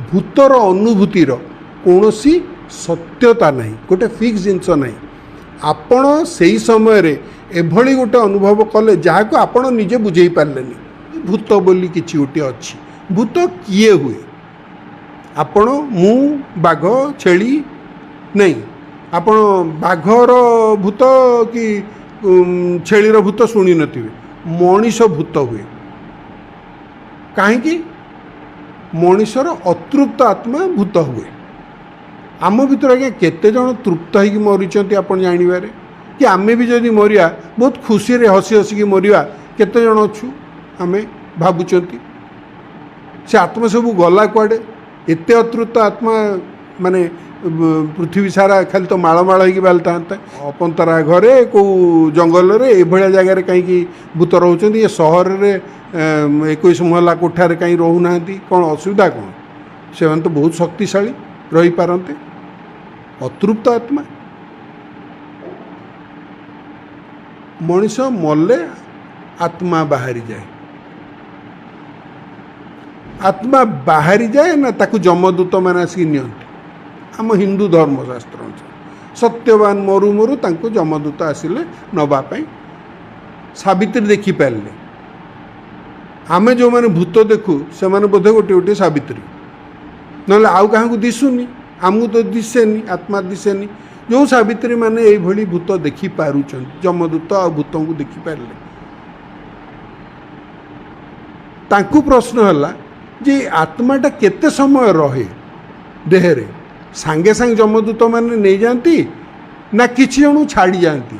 भूतर अनुभूतिर कौन सत्यता नहीं, गोटे फिक्स जिनस नहीं। आपण से ही समय रे एभली गोटे अनुभव कले जहाँ को आपण निजे बुझे पार्लेनी भूत बोली किछि गोटे अच्छी। भूत किए हुए आपण मु बाघ छेली नहीं, आपण बाघर भूत कि छेलीर भूत शुणी नथिबे, मनीष भूत हुए कहीं मनीषर अतृप्त आत्मा भूत हुए। आम भर आज्ञा केते जन तृप्त होगी मरीचंती आप जानवर कि आमे भी जदि मरिया बहुत खुशी रे हसी हसिकी मरिया केते जन अच्छु आमे भावुंट से आत्मा सब गला कुआडे एते अतृप्त आत्मा माने पृथ्वी सारा खाली तो माळमाळ होगी बालता अपंतरा घरे कौ जंगल रे ए भलिया जगह कहीं भूत रोचंती। ये सहर रे 21 महला कोठार कहीं रोना कौन असुविधा कौन, से तो बहुत शक्तिशाली रही पारते। अतृप्त आत्मा मनीष मले आत्मा बाहरी जाए, आत्मा बाहरी जाए ना ताकू जमदूत मैंने आसिक नियंती। आम हिंदू धर्मशास्त्र सत्यवान मरु मरु तांको जमदूत आसिले नवापाई सावित्री देखी पारे। आमे जो माने भूत देखु से माने बोधे गोटे गोटे सावित्री ना आउ क्या दिशुनी, आमको तो दिशेनी, आत्मा दिशेनी। जो सावित्री माने यही भली भूत देखी पारुचन जमदूत आ भूत को देखी पारे। तांकु प्रश्न है जे आत्माटा केते समय रहे देहरे, सांगे सांगे जमदूत माने नहीं जाती ना किछि जणु छाड़ी जाती।